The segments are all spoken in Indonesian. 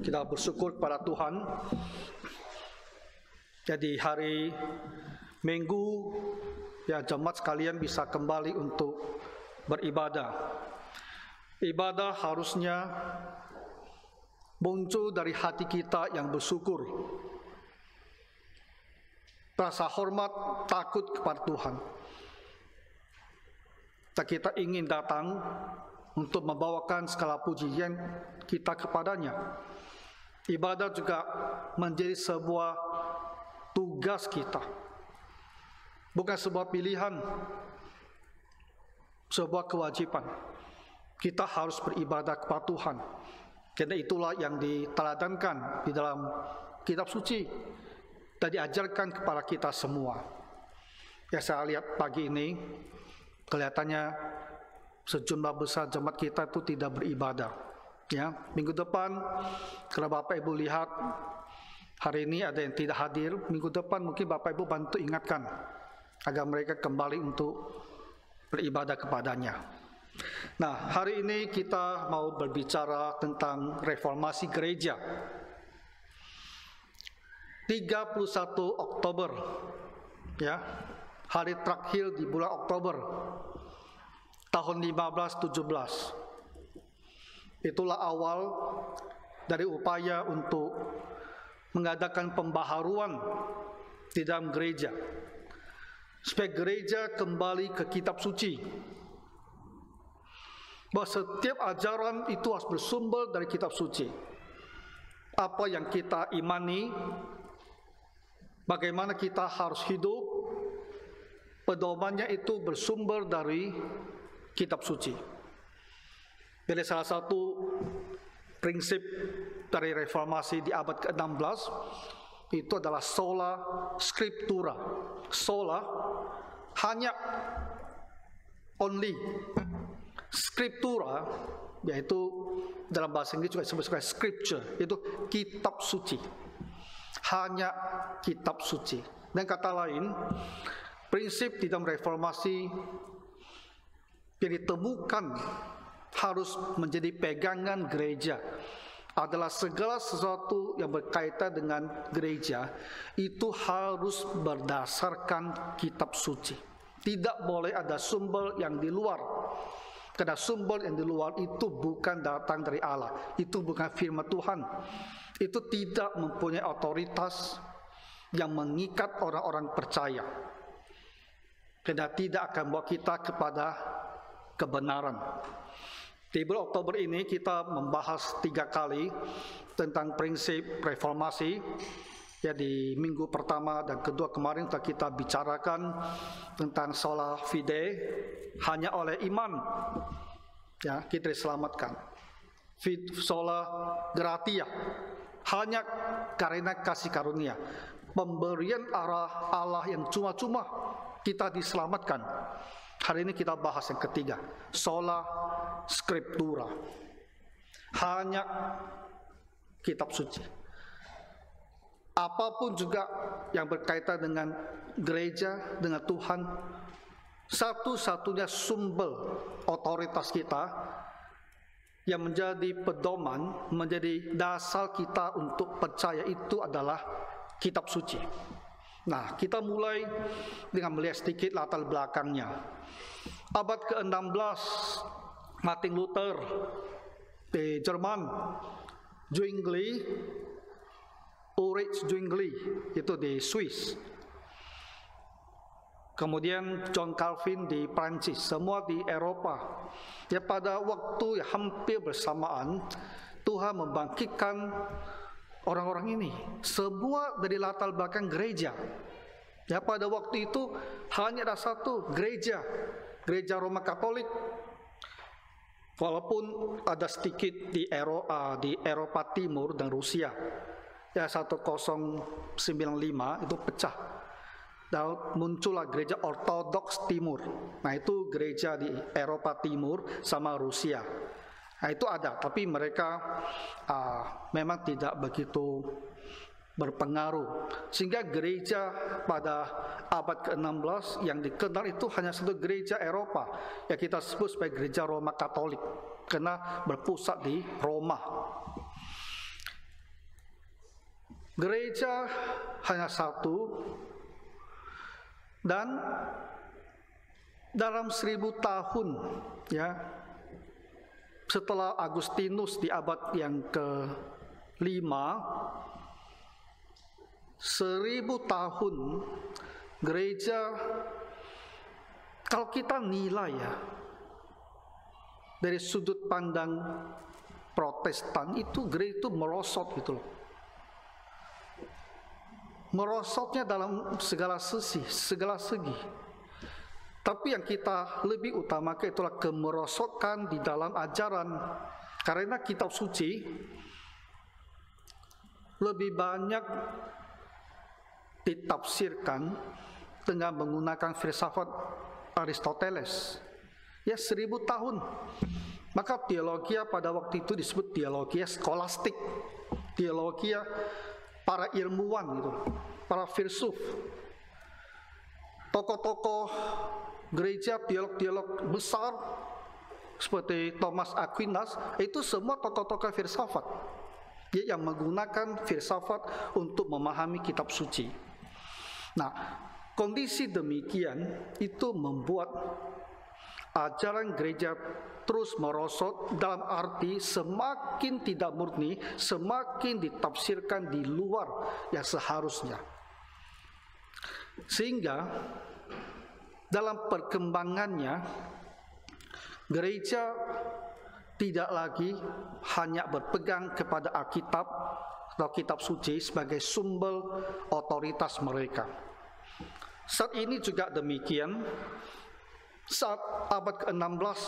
Kita bersyukur kepada Tuhan. Jadi hari Minggu ya jemaat sekalian bisa kembali untuk beribadah. Ibadah harusnya muncul dari hati kita yang bersyukur, rasa hormat, takut kepada Tuhan. Dan kita ingin datang untuk membawakan segala pujian kita kepadanya. Ibadah juga menjadi sebuah tugas kita, bukan sebuah pilihan, sebuah kewajiban. Kita harus beribadah kepada Tuhan, karena itulah yang diteladankan di dalam kitab suci dan diajarkan kepada kita semua. Ya, saya lihat pagi ini kelihatannya sejumlah besar jemaat kita itu tidak beribadah. Ya, minggu depan kalau Bapak Ibu lihat hari ini ada yang tidak hadir, minggu depan mungkin Bapak Ibu bantu ingatkan agar mereka kembali untuk beribadah kepadanya. Nah, hari ini kita mau berbicara tentang reformasi gereja. 31 Oktober, ya, hari terakhir di bulan Oktober tahun 1517. Itulah awal dari upaya untuk mengadakan pembaharuan di dalam gereja, supaya gereja kembali ke kitab suci. Bahwa setiap ajaran itu harus bersumber dari kitab suci. Apa yang kita imani, bagaimana kita harus hidup, pedomannya itu bersumber dari kitab suci. Jadi salah satu prinsip dari reformasi di abad ke-16 itu adalah sola scriptura. Sola hanya, only. Scriptura, yaitu dalam bahasa Inggris juga disebut sebagai scripture, itu kitab suci. Hanya kitab suci. Dan kata lain, prinsip di dalam reformasi yang ditemukan harus menjadi pegangan gereja adalah segala sesuatu yang berkaitan dengan gereja itu harus berdasarkan kitab suci. Tidak boleh ada sumber yang di luar, karena sumber yang di luar itu bukan datang dari Allah, itu bukan firman Tuhan, itu tidak mempunyai otoritas yang mengikat orang-orang percaya, karena tidak akan membawa kita kepada kebenaran. Di bulan Oktober ini kita membahas 3 kali tentang prinsip reformasi. Ya, di minggu pertama dan kedua kemarin kita bicarakan tentang sola fide, hanya oleh iman ya kita diselamatkan. Sola gratia, hanya karena kasih karunia, pemberian arah Allah yang cuma-cuma kita diselamatkan. Hari ini kita bahas yang ketiga, sola scriptura, hanya kitab suci. Apapun juga yang berkaitan dengan gereja, dengan Tuhan, satu-satunya sumber otoritas kita yang menjadi pedoman, menjadi dasar kita untuk percaya itu adalah kitab suci. Nah, kita mulai dengan melihat sedikit latar belakangnya. Abad ke-16, Martin Luther di Jerman, Zwingli, Ulrich Zwingli itu di Swiss, kemudian John Calvin di Prancis, semua di Eropa. Ya, pada waktu hampir bersamaan Tuhan membangkitkan orang-orang ini, semua dari latar belakang gereja. Ya, pada waktu itu hanya ada satu gereja, gereja Roma Katolik. Walaupun ada sedikit di Eropa Timur dan Rusia. Ya, 1095 itu pecah. Dan muncullah gereja Ortodoks Timur. Nah, itu gereja di Eropa Timur sama Rusia. Nah, itu ada, tapi mereka memang tidak begitu berpengaruh. Sehingga gereja pada abad ke-16 yang dikenal itu hanya satu gereja Eropa yang kita sebut sebagai gereja Roma Katolik, karena berpusat di Roma. Gereja hanya satu, dan dalam 1000 tahun ya setelah Agustinus di abad yang ke-5, 1000 tahun gereja, kalau kita nilai ya dari sudut pandang Protestan, itu gereja itu merosot gitu loh. Merosotnya dalam segala segi. Tapi yang kita lebih utamakan itulah kemerosotan di dalam ajaran. Karena kitab suci lebih banyak ditafsirkan dengan menggunakan filsafat Aristoteles. Ya 1000 tahun. Maka teologi pada waktu itu disebut teologi skolastik. Teologi para ilmuwan gitu, para filsuf. Tokoh-tokoh gereja, teolog-teolog besar seperti Thomas Aquinas, itu semua tokoh-tokoh filsafat yang menggunakan filsafat untuk memahami kitab suci. Nah, kondisi demikian itu membuat ajaran gereja terus merosot, dalam arti semakin tidak murni, semakin ditafsirkan di luar yang seharusnya. Sehingga dalam perkembangannya gereja tidak lagi hanya berpegang kepada Alkitab atau kitab suci sebagai sumber otoritas mereka. Saat ini juga demikian. Saat abad ke-16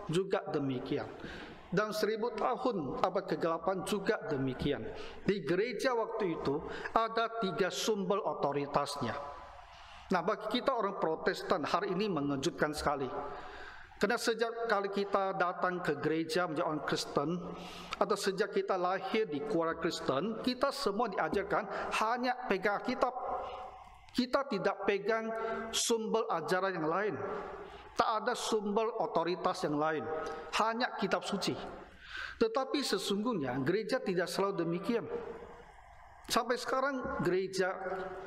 juga demikian. Dan 1000 tahun abad ke-8 juga demikian. Di gereja waktu itu ada 3 sumber otoritasnya. Nah, bagi kita orang Protestan hari ini mengejutkan sekali. Karena sejak kali kita datang ke gereja menjadi orang Kristen, atau sejak kita lahir di keluarga Kristen, kita semua diajarkan hanya pegang kitab. Kita tidak pegang sumber ajaran yang lain. Tak ada sumber otoritas yang lain, hanya kitab suci. Tetapi sesungguhnya gereja tidak selalu demikian. Sampai sekarang gereja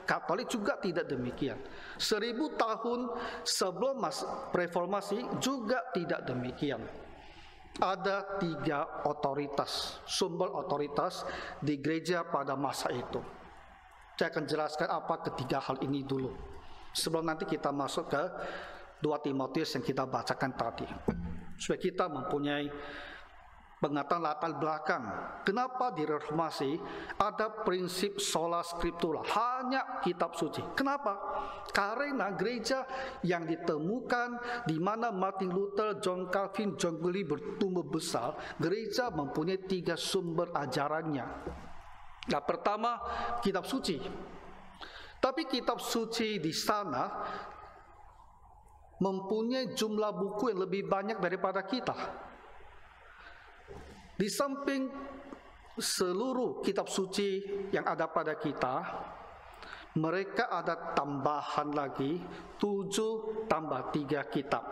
Katolik juga tidak demikian. 1000 tahun sebelum reformasi juga tidak demikian. Ada 3 otoritas, sumber otoritas di gereja pada masa itu. Saya akan jelaskan apa ketiga hal ini dulu, sebelum nanti kita masuk ke 2 Timotius yang kita bacakan tadi, supaya kita mempunyai pengetahuan latar belakang kenapa di reformasi ada prinsip sola scriptura, hanya kitab suci. Kenapa? Karena gereja yang ditemukan di mana Martin Luther, John Calvin, John Wesley bertumbuh besar, gereja mempunyai 3 sumber ajarannya. Nah, pertama kitab suci. Tapi kitab suci di sana mempunyai jumlah buku yang lebih banyak daripada kita. Di samping seluruh kitab suci yang ada pada kita, mereka ada tambahan lagi 7 tambah 3 kitab.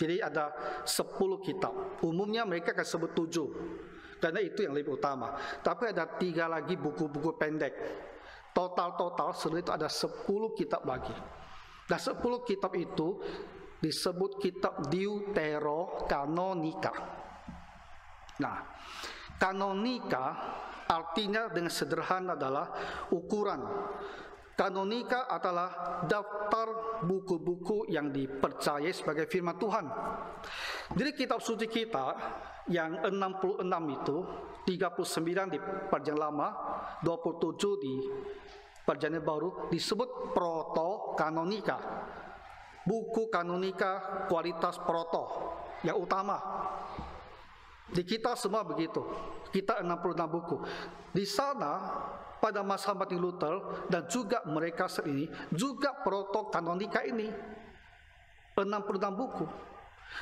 Jadi ada 10 kitab. Umumnya mereka akan sebut 7, karena itu yang lebih utama. Tapi ada 3 lagi buku-buku pendek. Total seluruh itu ada 10 kitab lagi. Nah, 10 kitab itu disebut kitab Deuterokanonika. Nah, kanonika artinya dengan sederhana adalah ukuran. Kanonika adalah daftar buku-buku yang dipercayai sebagai firman Tuhan. Jadi kitab suci kita yang 66 itu, 39 di Perjanjian Lama, 27 di Perjanjian Baru, disebut proto-kanonika. Buku kanonika kualitas proto yang utama. Di kita semua begitu. Kita 66 buku. Di sana pada masa Martin Luther dan juga mereka saat ini juga proto-kanonika ini 66 buku.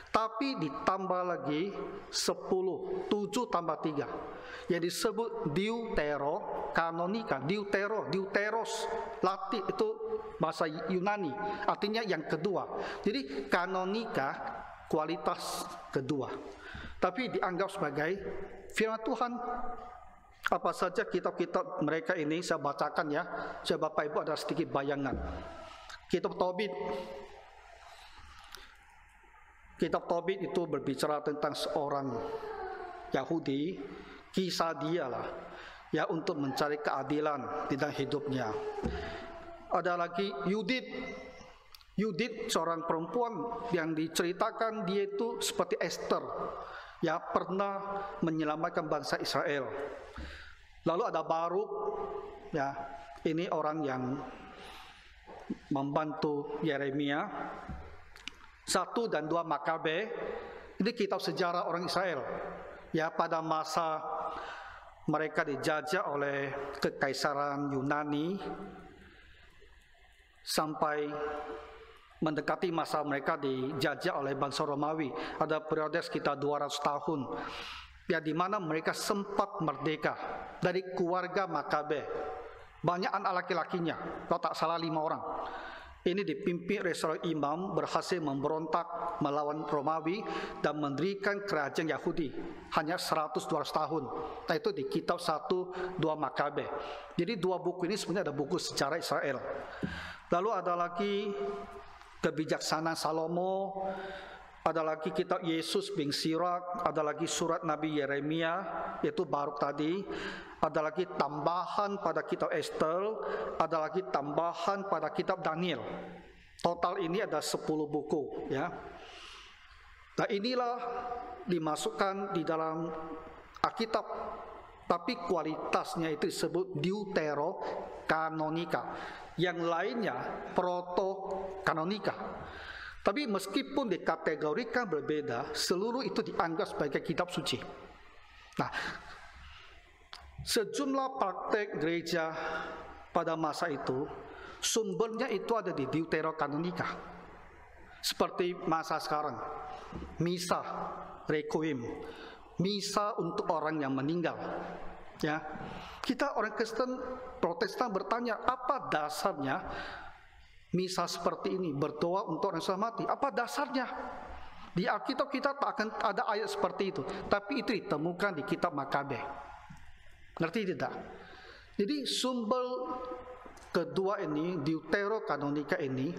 Tapi ditambah lagi 10, 7 tambah 3, yang disebut Deuterokanonika. Deuteros, Latin itu bahasa Yunani, artinya yang kedua. Jadi kanonika kualitas kedua, tapi dianggap sebagai firman Tuhan. Apa saja kitab-kitab mereka ini saya bacakan ya. Saya Bapak Ibu ada sedikit bayangan. Kitab Tobit. Kitab Tobit itu berbicara tentang seorang Yahudi, kisah dia lah, ya, untuk mencari keadilan di dalam hidupnya. Ada lagi Yudit. Yudit seorang perempuan yang diceritakan dia itu seperti Esther, ya, pernah menyelamatkan bangsa Israel. Lalu ada Baruk, ya, ini orang yang membantu Yeremia. 1 dan 2 Makabe, ini kitab sejarah orang Israel, ya, pada masa mereka dijajah oleh kekaisaran Yunani sampai mendekati masa mereka dijajah oleh bangsa Romawi. Ada periode sekitar 200 tahun, ya, di mana mereka sempat merdeka dari keluarga Makabe. Banyak anak laki-lakinya, kalau tak salah 5 orang. Ini dipimpin oleh seorang imam berhasil memberontak melawan Romawi dan mendirikan kerajaan Yahudi hanya 100-200 tahun. Nah, itu di kitab 1-2 Makabe. Jadi 2 buku ini sebenarnya ada buku sejarah Israel. Lalu ada lagi kebijaksanaan Salomo, ada lagi kitab Yesus bin Sirak, ada lagi surat Nabi Yeremia, yaitu Baruk tadi, ada lagi tambahan pada kitab Esther, ada lagi tambahan pada kitab Daniel. Total ini ada 10 buku, ya. Nah, inilah dimasukkan di dalam Alkitab, tapi kualitasnya itu disebut Deuterokanonika. Yang lainnya Protokanonika. Tapi meskipun dikategorikan berbeda, seluruh itu dianggap sebagai kitab suci. Nah, sejumlah praktek gereja pada masa itu, sumbernya itu ada di Deuterokanonika. Seperti masa sekarang, misa, requiem, misa untuk orang yang meninggal. Ya, kita orang Kristen Protestan bertanya, apa dasarnya misa seperti ini, berdoa untuk orang sudah mati? Apa dasarnya? Di Alkitab kita tak akan ada ayat seperti itu, tapi itu ditemukan di kitab Makabe. Ngerti tidak? Jadi sumber kedua ini, Deuterokanonika ini,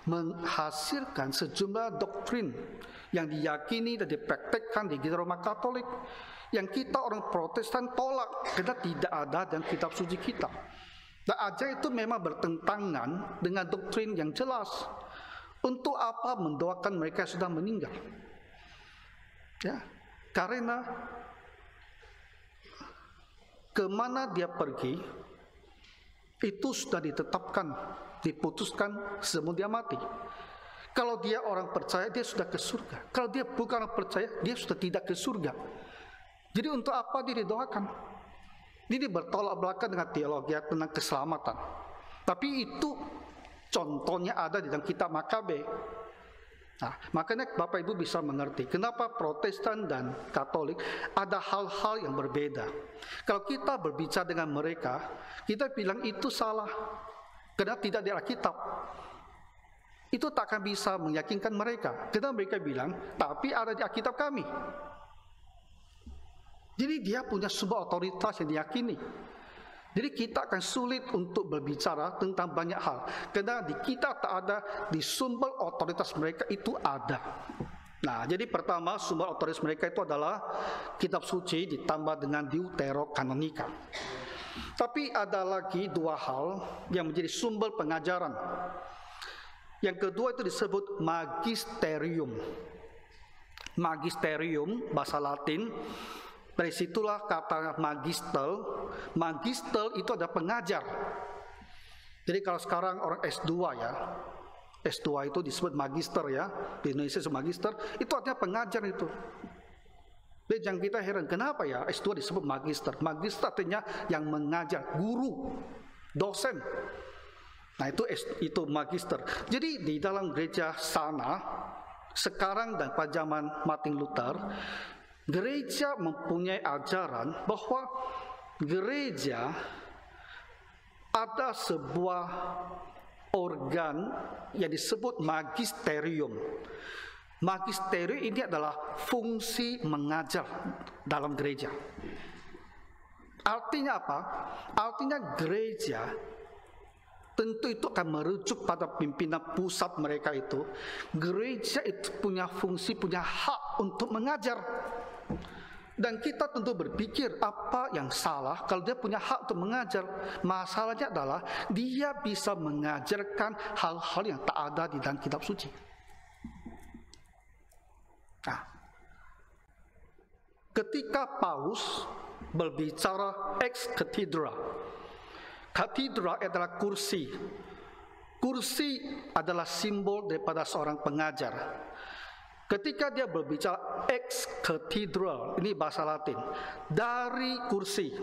menghasilkan sejumlah doktrin yang diyakini dan dipraktekkan di gereja Roma Katolik, yang kita orang Protestan tolak karena tidak ada dalam kitab suci kita. Dan ajaran itu memang bertentangan dengan doktrin yang jelas. Untuk apa mendoakan mereka yang sudah meninggal? Ya, karena kemana dia pergi itu sudah ditetapkan, diputuskan sebelum dia mati. Kalau dia orang percaya, dia sudah ke surga. Kalau dia bukan orang percaya, dia sudah tidak ke surga. Jadi untuk apa dia didoakan? Ini bertolak belakang dengan teologi tentang keselamatan. Tapi itu contohnya ada di dalam kitab Makabe. Nah, makanya Bapak Ibu bisa mengerti kenapa Protestan dan Katolik ada hal-hal yang berbeda. Kalau kita berbicara dengan mereka, kita bilang itu salah karena tidak di Alkitab. Itu tak akan bisa meyakinkan mereka. Karena mereka bilang, tapi ada di Alkitab kami. Jadi dia punya sebuah otoritas yang diyakini. Jadi kita akan sulit untuk berbicara tentang banyak hal. Karena di kita tak ada, di sumber otoritas mereka itu ada. Nah, jadi pertama sumber otoritas mereka itu adalah kitab suci ditambah dengan Deuterokanonika. Tapi ada lagi 2 hal yang menjadi sumber pengajaran. Yang kedua itu disebut magisterium. Magisterium, bahasa Latin. Dari situlah kata magister. Magister itu ada pengajar. Jadi kalau sekarang orang S2 ya, S2 itu disebut magister ya, di Indonesia disebut magister, itu artinya pengajar itu. Jadi jangan kita heran, kenapa ya S2 disebut magister? Magister artinya yang mengajar, guru, dosen. Nah itu magister. Jadi di dalam gereja sana, sekarang dan pada zaman Martin Luther, gereja mempunyai ajaran bahwa gereja ada sebuah organ yang disebut magisterium. Magisterium ini adalah fungsi mengajar dalam gereja. Artinya apa? Artinya gereja tentu itu akan merujuk pada pimpinan pusat mereka itu. Gereja itu punya fungsi, punya hak untuk mengajar. Dan kita tentu berpikir apa yang salah kalau dia punya hak untuk mengajar. Masalahnya adalah dia bisa mengajarkan hal-hal yang tak ada di dalam kitab suci. Nah, ketika Paulus berbicara ex cathedra, katedra adalah kursi. Kursi adalah simbol daripada seorang pengajar. Ketika dia berbicara ex cathedra, ini bahasa Latin, dari kursi.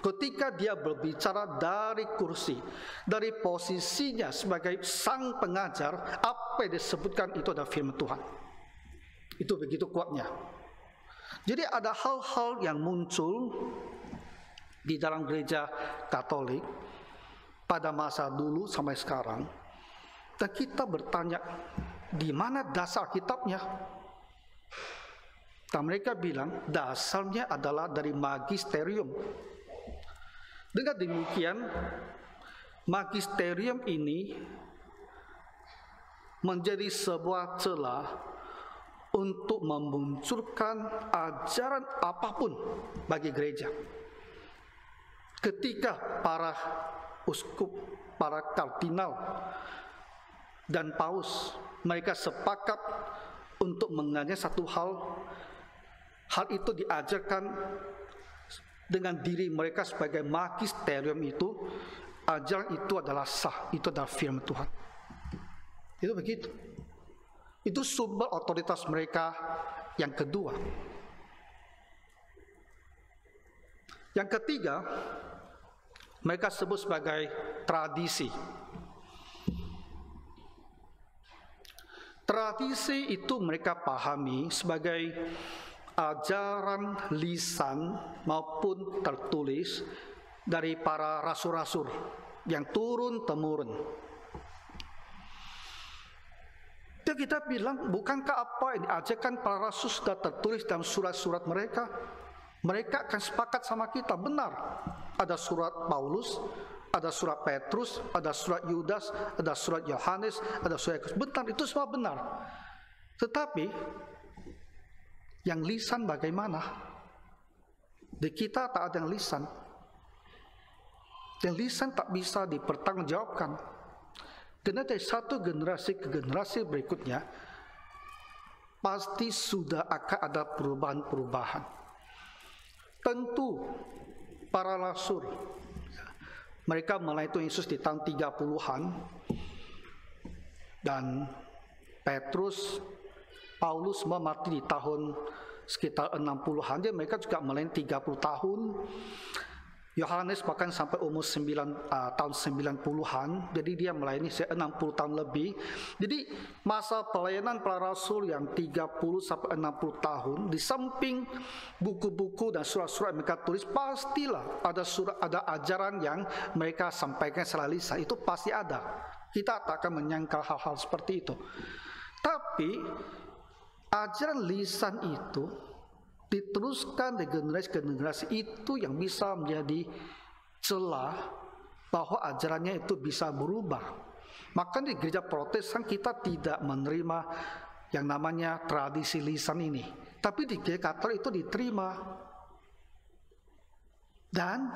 Ketika dia berbicara dari kursi, dari posisinya sebagai sang pengajar, apa yang disebutkan itu adalah firman Tuhan. Itu begitu kuatnya. Jadi ada hal-hal yang muncul di dalam gereja Katolik pada masa dulu sampai sekarang, dan kita bertanya, di mana dasar kitabnya? Dan mereka bilang dasarnya adalah dari magisterium. Dengan demikian, magisterium ini menjadi sebuah celah untuk memunculkan ajaran apapun bagi gereja. Ketika para uskup, para kardinal dan paus, mereka sepakat untuk mengajar satu hal itu diajarkan dengan diri mereka sebagai magisterium itu, ajaran itu adalah sah, itu adalah firman Tuhan. Itu begitu. Itu sumber otoritas mereka yang kedua. Yang ketiga, mereka sebut sebagai tradisi. Tradisi itu mereka pahami sebagai ajaran lisan maupun tertulis dari para rasul-rasul yang turun-temurun. Dan kita bilang, bukankah apa yang diajarkan para rasul sudah tertulis dalam surat-surat mereka? Mereka akan sepakat sama kita, benar. Ada surat Paulus, ada surat Petrus, ada surat Yudas, ada surat Yohanes, ada surat Yakobus. Benar, itu semua benar. Tetapi yang lisan bagaimana? Di kita tak ada yang lisan. Yang lisan tak bisa dipertanggungjawabkan. Karena dari satu generasi ke generasi berikutnya pasti sudah akan ada perubahan-perubahan. Tentu para rasul, mereka mulai itu Yesus di tahun 30-an, dan Petrus, Paulus semua mati di tahun sekitar 60-an. Jadi mereka juga mulai 30 tahun. Yohanes bahkan sampai umur tahun 90-an. Jadi dia melayani 60 tahun lebih. Jadi masa pelayanan para rasul yang 30 sampai 60 tahun, di samping buku-buku dan surat-surat yang mereka tulis, pastilah ada ajaran yang mereka sampaikan secara lisan. Itu pasti ada. Kita tak akan menyangkal hal-hal seperti itu. Tapi ajaran lisan itu diteruskan dari generasi ke generasi, itu yang bisa menjadi celah bahwa ajarannya itu bisa berubah. Maka di gereja Protestan kita tidak menerima yang namanya tradisi lisan ini. Tapi di gereja Katolik itu diterima. Dan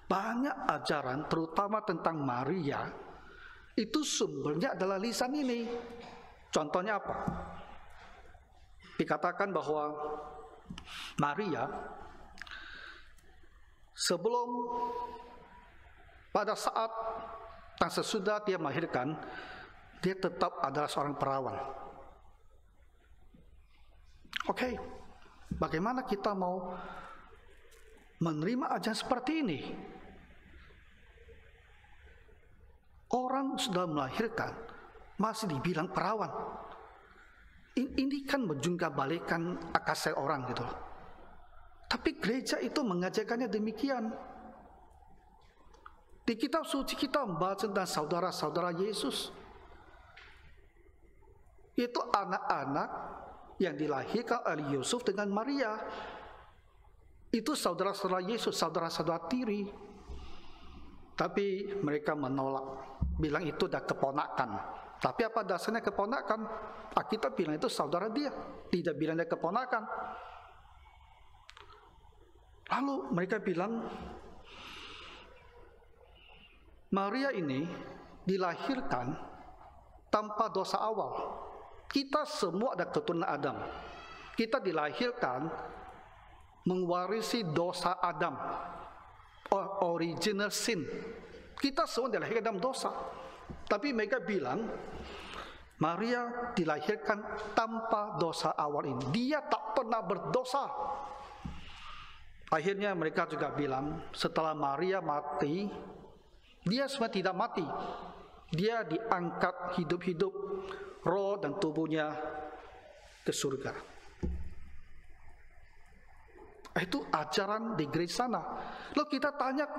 banyak ajaran, terutama tentang Maria, itu sumbernya adalah lisan ini. Contohnya apa? Dikatakan bahwa Maria sebelum, pada saat dan sesudah dia melahirkan, dia tetap adalah seorang perawan. Oke, bagaimana kita mau menerima ajaran seperti ini? Orang sudah melahirkan masih dibilang perawan. Ini kan menjungkabalikan akal orang gitu. Tapi gereja itu mengajarkannya demikian. Di kitab suci kita membaca tentang saudara-saudara Yesus. Itu anak-anak yang dilahirkan oleh Yusuf dengan Maria. Itu saudara-saudara Yesus, saudara-saudara tiri. Tapi mereka menolak, bilang itu udah keponakan. Tapi apa dasarnya keponakan? Alkitab bilang itu saudara dia, tidak bilang dia keponakan. Lalu mereka bilang, Maria ini dilahirkan tanpa dosa awal. Kita semua ada keturunan Adam. Kita dilahirkan mewarisi dosa Adam, original sin. Kita semua dilahirkan dalam dosa. Tapi mereka bilang Maria dilahirkan tanpa dosa awal ini. Dia tak pernah berdosa. Akhirnya mereka juga bilang setelah Maria mati, dia sebenarnya tidak mati. Dia diangkat hidup-hidup, roh dan tubuhnya ke surga. Itu ajaran di gereja sana. Lalu kita tanya,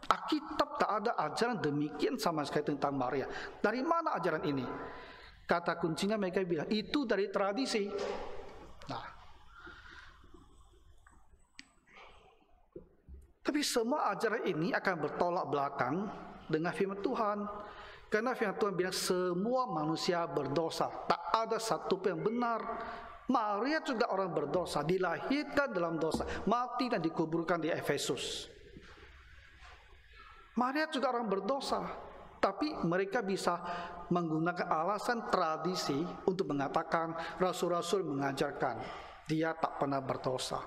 Alkitab tak ada ajaran demikian sama sekali tentang Maria. Dari mana ajaran ini? Kata kuncinya mereka bilang, itu dari tradisi. Nah, tapi semua ajaran ini akan bertolak belakang dengan firman Tuhan. Karena firman Tuhan bilang semua manusia berdosa. Tak ada satu pun yang benar. Maria juga orang berdosa, dilahirkan dalam dosa, mati dan dikuburkan di Efesus. Maria juga orang berdosa, tapi mereka bisa menggunakan alasan tradisi untuk mengatakan rasul-rasul mengajarkan dia tak pernah berdosa.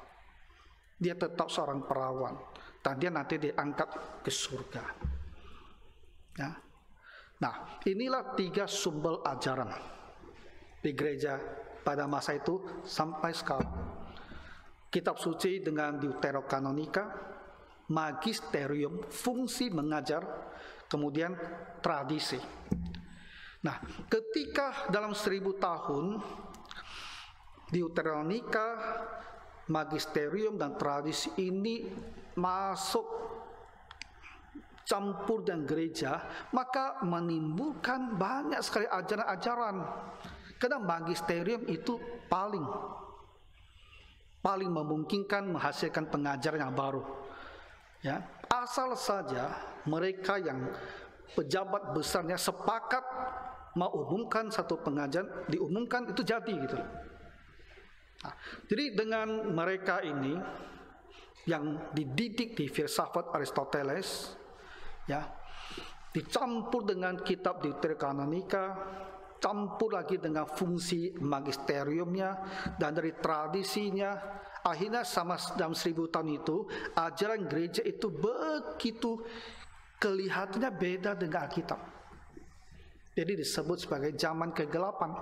Dia tetap seorang perawan dan dia nanti diangkat ke surga. Ya. Nah, inilah 3 sumber ajaran di gereja pada masa itu sampai sekarang. Kitab suci dengan Deuterokanonika, magisterium, fungsi mengajar, kemudian tradisi. Nah, ketika dalam 1000 tahun Deuterokanonika, magisterium dan tradisi ini masuk campur dengan gereja, maka menimbulkan banyak sekali ajaran-ajaran. Karena magisterium itu paling memungkinkan menghasilkan pengajaran yang baru. Ya, asal saja mereka yang pejabat besarnya sepakat mau umumkan satu pengajaran, diumumkan itu jadi gitu. Nah, jadi dengan mereka ini yang dididik di filsafat Aristoteles, ya, dicampur dengan kitab Deuterokanonika, campur lagi dengan fungsi magisteriumnya dan dari tradisinya, akhirnya sama dalam 1000 tahun itu ajaran gereja itu begitu kelihatannya beda dengan Alkitab. Jadi disebut sebagai zaman kegelapan.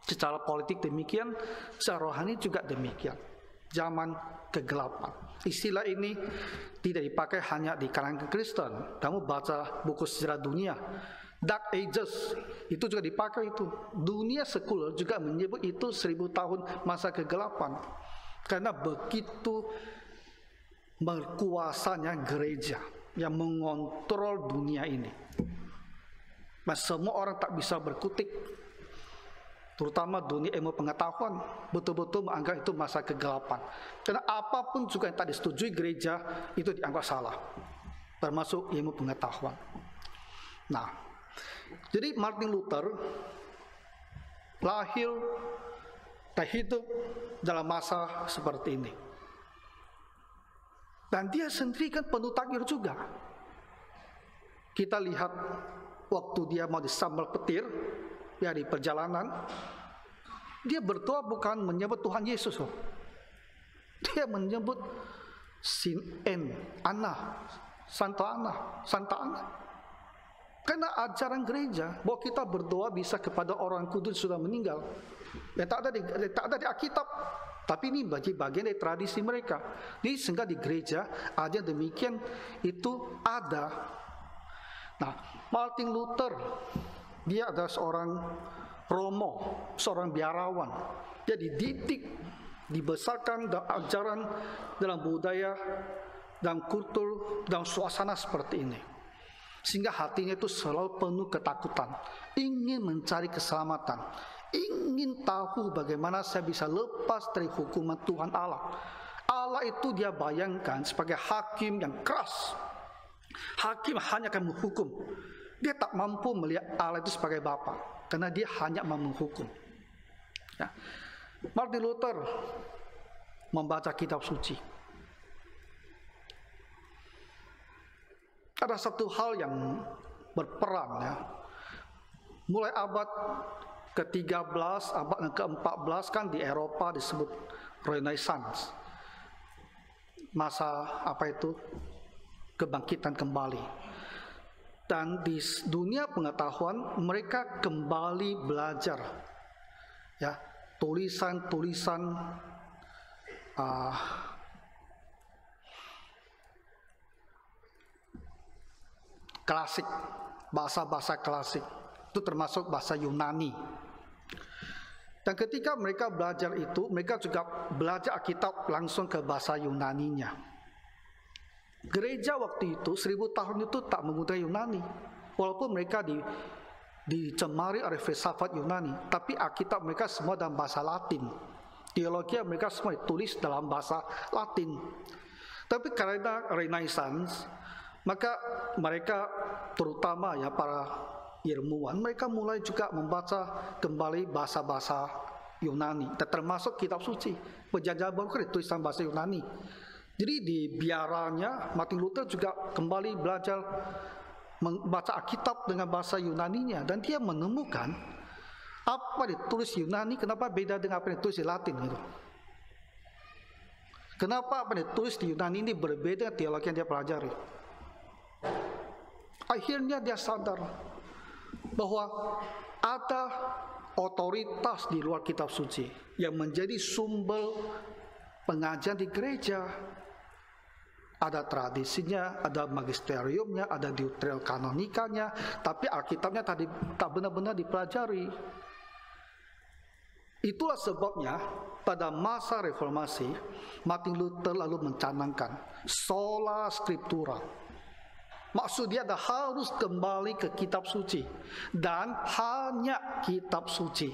Secara politik demikian, secara rohani juga demikian. Zaman kegelapan. Istilah ini tidak dipakai hanya di kalangan Kristen. Kamu baca buku sejarah dunia, Dark Ages, itu juga dipakai itu. Dunia sekuler juga menyebut itu 1000 tahun masa kegelapan. Karena begitu berkuasanya gereja yang mengontrol dunia ini. Mas, semua orang tak bisa berkutik. Terutama dunia ilmu pengetahuan betul-betul menganggap itu masa kegelapan. Karena apapun juga yang tak disetujui gereja itu dianggap salah. Termasuk ilmu pengetahuan. Nah, jadi Martin Luther lahir dan hidup dalam masa seperti ini. Dan dia sendiri kan penuh takdir juga. Kita lihat waktu dia mau disambal petir, ya di perjalanan, dia berdoa bukan menyebut Tuhan Yesus. Dia menyebut Santa Anna. Karena ajaran gereja bahwa kita berdoa bisa kepada orang kudus sudah meninggal. Dan tak ada di Alkitab. Tapi ini bagian dari tradisi mereka. Jadi sehingga di gereja ajaran demikian itu ada. Nah, Martin Luther, dia adalah seorang Romo, seorang biarawan. Dia dididik, dibesarkan dalam ajaran, dalam budaya, dalam kultur, dalam suasana seperti ini. Sehingga hatinya itu selalu penuh ketakutan, ingin mencari keselamatan, ingin tahu bagaimana saya bisa lepas dari hukuman Tuhan Allah. Allah Allah itu dia bayangkan sebagai hakim yang keras. Hakim hanya akan menghukum. Dia tak mampu melihat Allah itu sebagai Bapa, karena dia hanya mau menghukum. Ya. Martin Luther membaca kitab suci. Ada satu hal yang berperan, ya. Mulai abad ke-13, abad ke-14 kan di Eropa disebut Renaissance. Masa apa itu? Kebangkitan kembali. Dan di dunia pengetahuan mereka kembali belajar, ya, tulisan-tulisan klasik, bahasa-bahasa klasik, itu termasuk bahasa Yunani. Dan ketika mereka belajar itu, mereka juga belajar Alkitab langsung ke bahasa Yunaninya. Gereja waktu itu 1000 tahun itu tak menggunakan Yunani, walaupun mereka dicemari oleh filsafat Yunani, tapi Alkitab mereka semua dalam bahasa Latin. Teologi mereka semua ditulis dalam bahasa Latin. Tapi karena Renaissance, maka mereka terutama ya para ilmuwan, mereka mulai juga membaca kembali bahasa-bahasa Yunani, termasuk kitab suci. Perjanjian Baru kan ditulis dalam bahasa Yunani. Jadi di biaranya Martin Luther juga kembali belajar membaca Alkitab dengan bahasa Yunaninya, dan dia menemukan apa ditulis Yunani kenapa beda dengan apa yang ditulis di Latin gitu. Kenapa apa yang ditulis di Yunani ini berbeda dengan teologi yang dia pelajari. Akhirnya dia sadar bahwa ada otoritas di luar kitab suci yang menjadi sumber pengajian di gereja. Ada tradisinya, ada magisteriumnya, ada deuterial kanonikanya, tapi Alkitabnya tadi tak benar-benar dipelajari. Itulah sebabnya pada masa reformasi Martin Luther lalu mencanangkan sola scriptura. Maksud dia adalah harus kembali ke kitab suci, dan hanya kitab suci.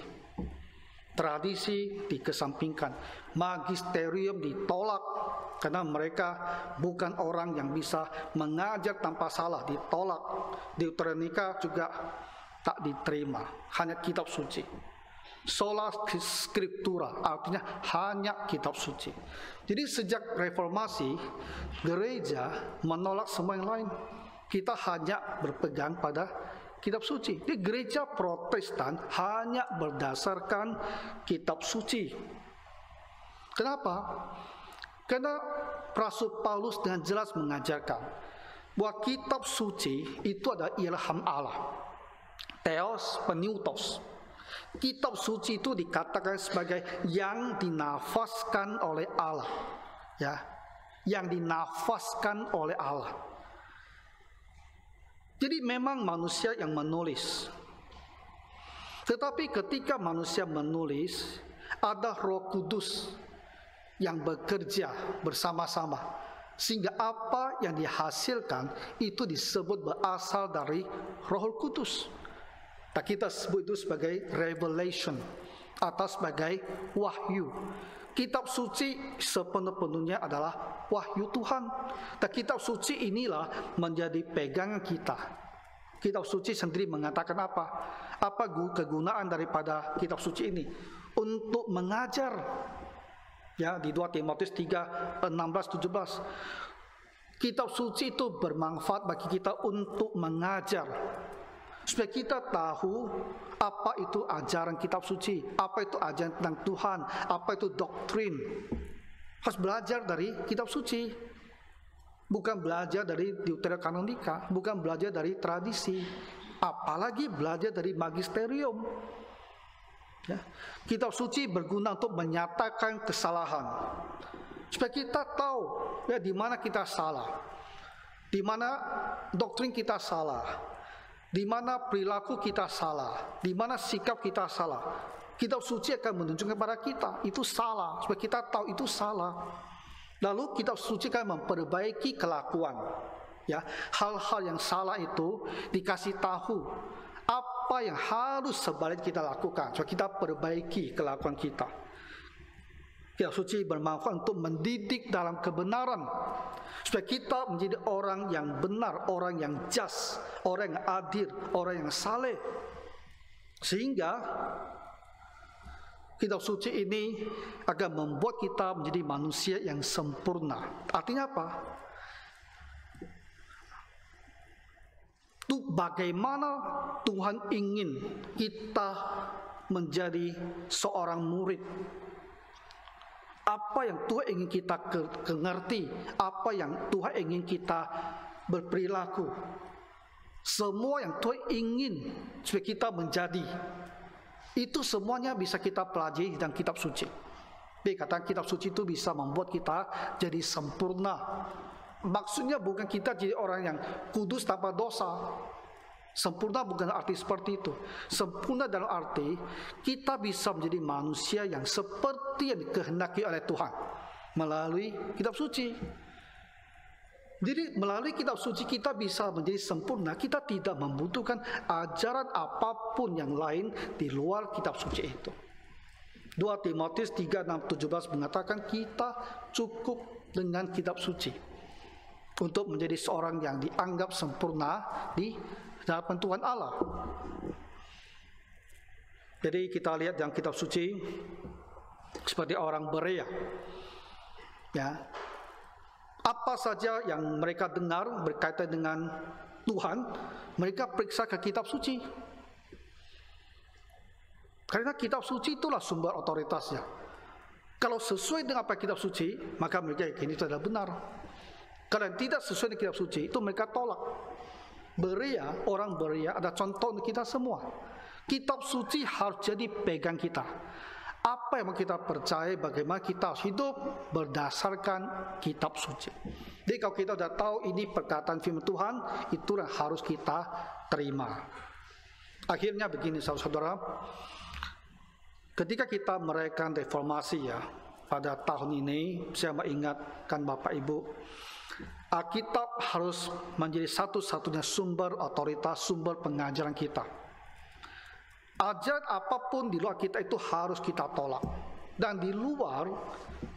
Tradisi dikesampingkan, magisterium ditolak karena mereka bukan orang yang bisa mengajar tanpa salah, ditolak. Deuteronika juga tak diterima, hanya kitab suci. Sola scriptura artinya hanya kitab suci. Jadi sejak reformasi gereja menolak semua yang lain. Kita hanya berpegang pada kitab suci. Di gereja Protestan hanya berdasarkan kitab suci. Kenapa? Karena Rasul Paulus dengan jelas mengajarkan bahwa kitab suci itu adalah ilham Allah. Theos pneutos. Kitab suci itu dikatakan sebagai yang dinafaskan oleh Allah. Ya, yang dinafaskan oleh Allah. Jadi memang manusia yang menulis. Tetapi ketika manusia menulis, ada Roh Kudus yang bekerja bersama-sama, sehingga apa yang dihasilkan itu disebut berasal dari Roh Kudus. Dan kita sebut itu sebagai revelation atau sebagai wahyu. Kitab suci sepenuh-penuhnya adalah wahyu Tuhan. Dan kitab suci inilah menjadi pegangan kita. Kitab suci sendiri mengatakan apa? Apa kegunaan daripada kitab suci ini? Untuk mengajar. Ya, di 2 Timotius 3, 16, 17. Kitab suci itu bermanfaat bagi kita untuk mengajar. Supaya kita tahu apa itu ajaran kitab suci, apa itu ajaran tentang Tuhan, apa itu doktrin. Harus belajar dari kitab suci. Bukan belajar dari deuterial kanonika, bukan belajar dari tradisi, apalagi belajar dari magisterium. Ya. Kitab suci berguna untuk menyatakan kesalahan. Supaya kita tahu ya di mana kita salah. Di mana doktrin kita salah. Di mana perilaku kita salah, di mana sikap kita salah. Kitab suci akan menunjukkan kepada kita itu salah, supaya kita tahu itu salah. Lalu kitab suci akan memperbaiki kelakuan. Ya, hal-hal yang salah itu dikasih tahu apa yang harus sebaliknya kita lakukan, supaya kita perbaiki kelakuan kita. Kitab suci bermanfaat untuk mendidik dalam kebenaran, supaya kita menjadi orang yang benar, orang yang just, orang yang adil, orang yang saleh. Sehingga kitab suci ini akan membuat kita menjadi manusia yang sempurna. Artinya apa? Itu bagaimana Tuhan ingin kita menjadi seorang murid. Apa yang Tuhan ingin kita mengerti, apa yang Tuhan ingin kita berperilaku, semua yang Tuhan ingin supaya kita menjadi, itu semuanya bisa kita pelajari dalam kitab suci. Dia kata kitab suci itu bisa membuat kita jadi sempurna. Maksudnya bukan kita jadi orang yang kudus tanpa dosa. Sempurna bukan arti seperti itu. Sempurna dalam arti kita bisa menjadi manusia yang seperti yang dikehendaki oleh Tuhan melalui kitab suci. Jadi melalui kitab suci kita bisa menjadi sempurna. Kita tidak membutuhkan ajaran apapun yang lain di luar kitab suci itu. 2 Timotius 3:6-17 mengatakan kita cukup dengan kitab suci untuk menjadi seorang yang dianggap sempurna di hadapan Tuhan Allah. Jadi kita lihat dalam kitab suci seperti orang Berea, ya, apa saja yang mereka dengar berkaitan dengan Tuhan, mereka periksa ke kitab suci. Karena kitab suci itulah sumber otoritasnya. Kalau sesuai dengan apa kitab suci, maka mereka yakin itu adalah benar. Kalau tidak sesuai dengan kitab suci, itu mereka tolak. Berea, orang Berea ada contoh untuk kita semua. Kitab suci harus jadi pegang kita. Apa yang kita percaya, bagaimana kita harus hidup berdasarkan kitab suci. Jadi kalau kita sudah tahu ini perkataan firman Tuhan, itu yang harus kita terima. Akhirnya begini saudara-saudara, ketika kita merayakan reformasi ya, pada tahun ini, saya mengingatkan Bapak Ibu, Alkitab harus menjadi satu-satunya sumber otoritas, sumber pengajaran kita. Ajaran apapun di luar kita itu harus kita tolak. Dan di luar,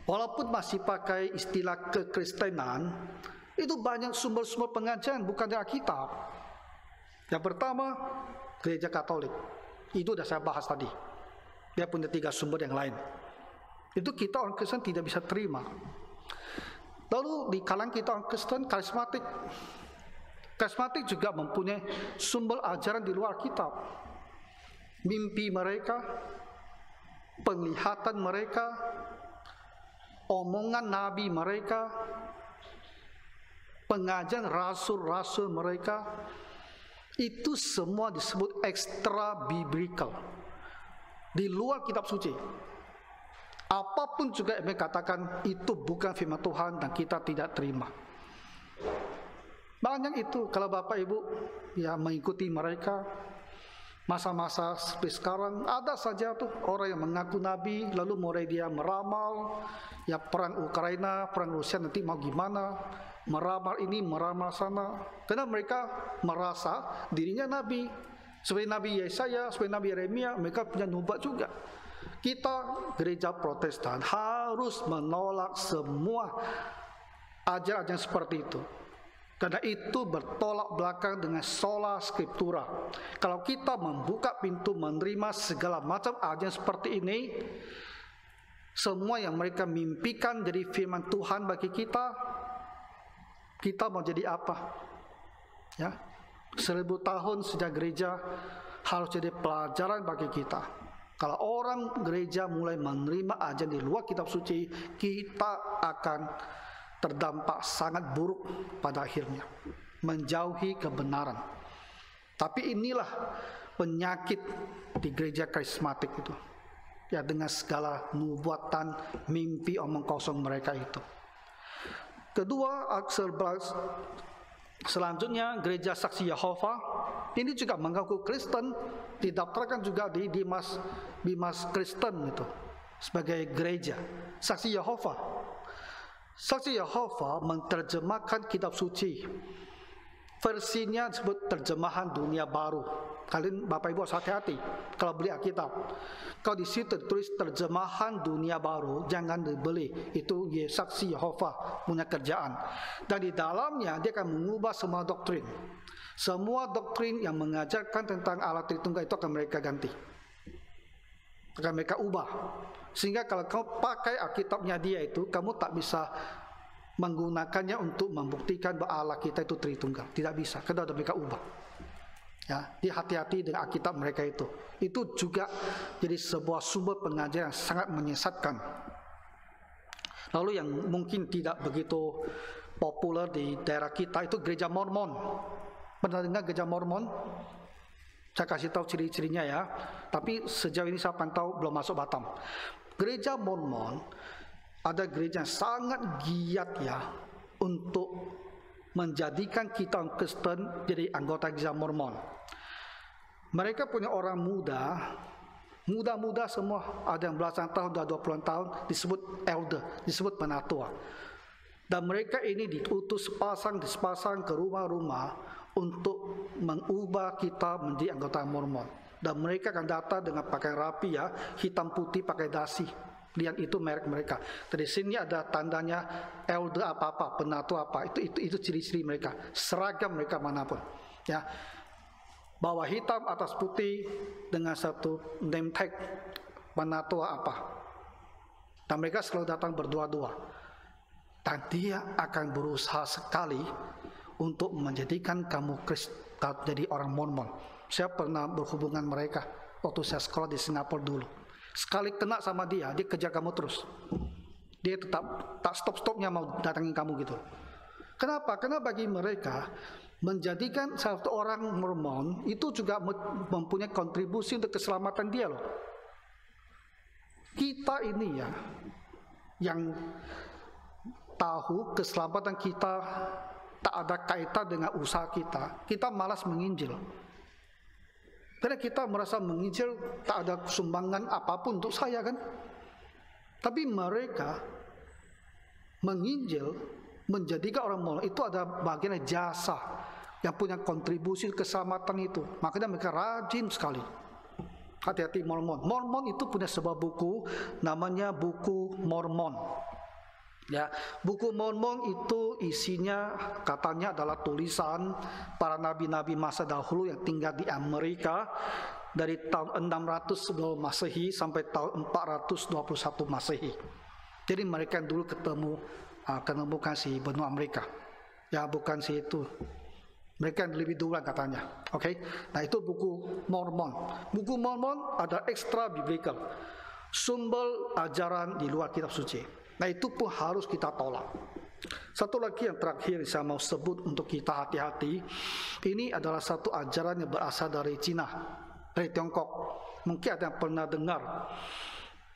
walaupun masih pakai istilah kekristenan, itu banyak sumber-sumber pengajaran bukan dari Alkitab. Yang pertama, gereja Katolik. Itu sudah saya bahas tadi. Dia punya 3 sumber yang lain. Itu kita orang Kristen tidak bisa terima. Lalu di kalangan kita orang Kristen karismatik. Karismatik juga mempunyai sumber ajaran di luar kitab. Mimpi mereka, penglihatan mereka, omongan nabi mereka, pengajaran rasul-rasul mereka, itu semua disebut extra biblical. Di luar kitab suci. Apapun juga yang katakan itu bukan firman Tuhan dan kita tidak terima. Banyak itu kalau Bapak Ibu ya mengikuti mereka masa-masa seperti sekarang, ada saja tuh orang yang mengaku nabi lalu mulai dia meramal ya perang Ukraina, perang Rusia nanti mau gimana, meramal ini, meramal sana, karena mereka merasa dirinya nabi. Seperti Nabi Yesaya, seperti Nabi Yeremia, mereka punya nubuat juga. Kita gereja Protestan harus menolak semua ajaran seperti itu. Karena itu bertolak belakang dengan sola scriptura. Kalau kita membuka pintu menerima segala macam ajaran seperti ini, semua yang mereka mimpikan jadi firman Tuhan bagi kita, kita mau jadi apa? Ya, 1000 tahun sejak gereja harus jadi pelajaran bagi kita. Kalau orang gereja mulai menerima ajaran di luar kitab suci, kita akan terdampak sangat buruk pada akhirnya, menjauhi kebenaran. Tapi inilah penyakit di gereja karismatik itu, ya, dengan segala nubuatan, mimpi, omong kosong mereka itu. Kedua, selanjutnya gereja Saksi Yehova ini juga mengaku Kristen, didaftarkan juga di Bimas Kristen itu sebagai gereja Saksi Yehova. Saksi Yehova menerjemahkan kitab suci. Versinya disebut terjemahan dunia baru. Kalian Bapak Ibu harus hati-hati. kalau beli Alkitab. Kalau di situ tertulis terjemahan dunia baru, jangan dibeli. Itu saksi Yehova punya kerjaan. Dan di dalamnya dia akan mengubah semua doktrin. Semua doktrin yang mengajarkan tentang Allah Tritunggal itu akan mereka ganti, akan mereka ubah. Sehingga kalau kamu pakai Alkitabnya dia itu, kamu tak bisa menggunakannya untuk membuktikan bahwa Allah kita itu Tritunggal. Tidak bisa, karena sudah mereka ubah. Ya, dia hati-hati dengan Alkitab mereka itu. Itu juga jadi sebuah sumber pengajaran yang sangat menyesatkan. Lalu yang mungkin tidak begitu populer di daerah kita itu gereja Mormon. Pernah dengar gereja Mormon? Saya kasih tahu ciri-cirinya ya. Tapi sejauh ini saya pantau belum masuk Batam. Gereja Mormon ada gereja yang sangat giat ya untuk menjadikan kita orang Kristen jadi anggota gereja Mormon. Mereka punya orang muda semua, ada yang belasan tahun, 20 tahun, disebut elder, disebut penatua. Dan mereka ini diutus sepasang ke rumah-rumah untuk mengubah kita menjadi anggota Mormon. Dan mereka akan datang dengan pakaian rapi ya, hitam putih pakai dasi. Lihat itu merek mereka. Dari sini ada tandanya elder apa-apa, penatua apa. Itu ciri-ciri mereka. Seragam mereka manapun. Ya. Bawah hitam atas putih dengan satu name tag penatua apa. Dan mereka selalu datang berdua-dua. Dan dia akan berusaha sekali untuk menjadikan kamu Kristen jadi orang Mormon. Saya pernah berhubungan mereka waktu saya sekolah di Singapura dulu. Sekali kena sama dia kejar kamu terus. Dia tetap tak stop-stopnya mau datangin kamu gitu. Kenapa? Karena bagi mereka menjadikan satu orang Mormon itu juga mempunyai kontribusi untuk keselamatan dia loh. Kita ini ya yang tahu keselamatan kita tak ada kaitan dengan usaha kita, kita malas menginjil. Karena kita merasa menginjil tak ada sumbangan apapun untuk saya kan. Tapi mereka menginjil, menjadikan orang Mormon itu ada bagian jasa yang punya kontribusi keselamatan itu. Makanya mereka rajin sekali. Hati-hati Mormon. Mormon itu punya sebuah buku namanya buku Mormon. Ya, buku Mormon itu isinya katanya adalah tulisan para nabi-nabi masa dahulu yang tinggal di Amerika dari tahun 600 sebelum Masehi sampai tahun 421 Masehi. Jadi mereka dulu ketemukan si benua Amerika. Ya, bukan si itu. Mereka yang lebih duluan katanya. Oke. Nah, itu buku Mormon. Buku Mormon ada ekstra biblical. Sumber ajaran di luar kitab suci. Nah, itu pun harus kita tolak. Satu lagi yang terakhir saya mau sebut untuk kita hati-hati. Ini adalah satu ajaran yang berasal dari Cina, dari Tiongkok. Mungkin ada yang pernah dengar.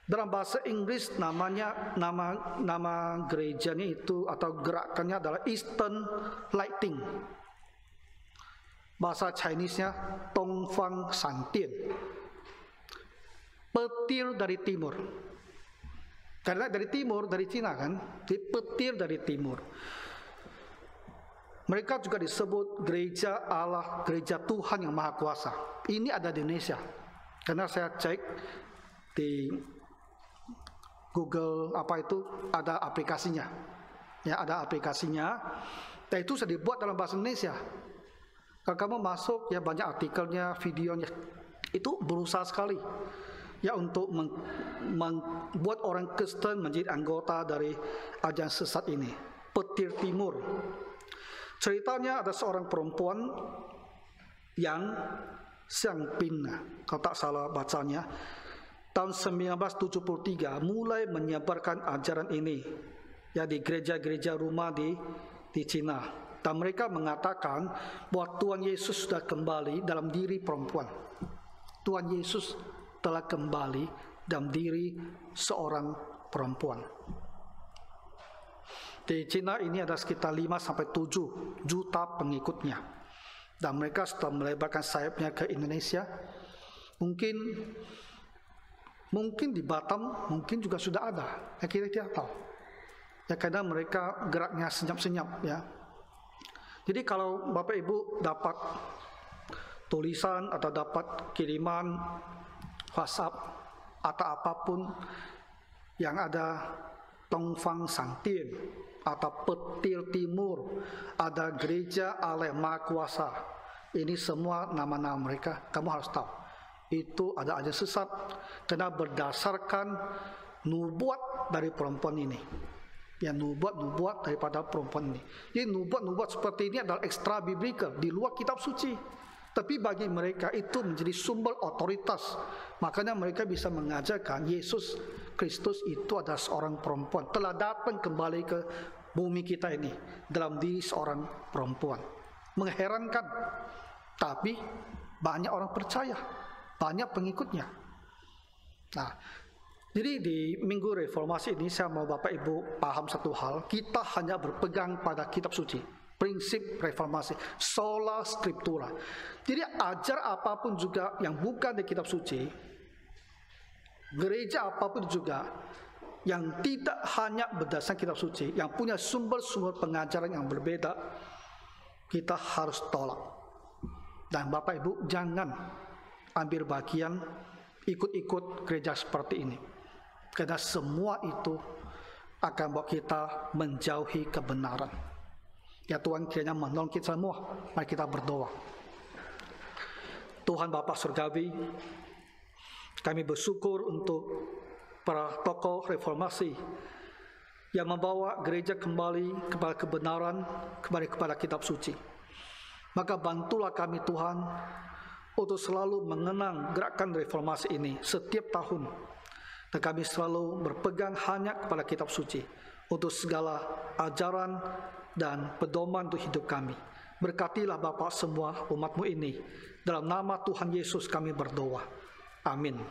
Dalam bahasa Inggris nama gerejanya itu atau gerakannya adalah Eastern Lighting. Bahasa Chinese-nya Dongfang Shantian. Petir dari timur. Karena dari timur, dari Cina kan, petir dari timur. Mereka juga disebut gereja Allah, gereja Tuhan yang Maha Kuasa. Ini ada di Indonesia. Karena saya cek di Google ada aplikasinya. Ya, ada aplikasinya. Dan itu sudah dibuat dalam bahasa Indonesia. Kalau kamu masuk ya banyak artikelnya, videonya. Itu berusaha sekali. Ya, untuk membuat orang Kristen menjadi anggota dari ajaran sesat ini. Petir Timur. Ceritanya ada seorang perempuan yang Xiang Pin, kalau tak salah bacanya, tahun 1973 mulai menyebarkan ajaran ini ya di gereja-gereja rumah di Cina. Dan mereka mengatakan bahwa Tuhan Yesus sudah kembali dalam diri perempuan. Tuhan Yesus telah kembali dalam diri seorang perempuan. Di Cina ini ada sekitar 5-7 juta pengikutnya. Dan mereka sudah melebarkan sayapnya ke Indonesia. Mungkin di Batam mungkin juga sudah ada. Ya, kira-kira tahu. Ya, karena mereka geraknya senyap-senyap ya. Jadi kalau Bapak Ibu dapat tulisan atau dapat kiriman WhatsApp atau apapun yang ada Tongfang Sangtien atau Petir Timur, ada Gereja Allah Maha Kuasa. Ini semua nama-nama mereka, kamu harus tahu. Itu ada ajaran sesat karena berdasarkan nubuat dari perempuan ini. Ya, nubuat daripada perempuan ini. Jadi nubuat seperti ini adalah ekstra biblika, di luar kitab suci. Tapi bagi mereka itu menjadi sumber otoritas. Makanya mereka bisa mengajarkan Yesus Kristus itu adalah seorang perempuan, telah datang kembali ke bumi kita ini dalam diri seorang perempuan. Mengherankan, tapi banyak orang percaya, banyak pengikutnya. Nah, jadi di Minggu Reformasi ini saya mau Bapak Ibu paham satu hal, kita hanya berpegang pada kitab suci. Prinsip reformasi, sola scriptura. Jadi ajar apapun juga yang bukan di kitab suci, gereja apapun juga yang tidak hanya berdasarkan kitab suci, yang punya sumber-sumber pengajaran yang berbeda, kita harus tolak. Dan Bapak Ibu jangan ambil bagian ikut-ikut gereja seperti ini, karena semua itu akan membawa kita menjauhi kebenaran. Ya Tuhan kiranya menolong kita semua. Mari kita berdoa. Tuhan Bapa Surgawi, kami bersyukur untuk para tokoh reformasi yang membawa gereja kembali kepada kebenaran, kembali kepada kitab suci. Maka bantulah kami Tuhan untuk selalu mengenang gerakan reformasi ini setiap tahun. Dan kami selalu berpegang hanya kepada kitab suci untuk segala ajaran dan pedoman untuk hidup kami. Berkatilah Bapa semua umat-Mu ini. Dalam nama Tuhan Yesus kami berdoa. Amin.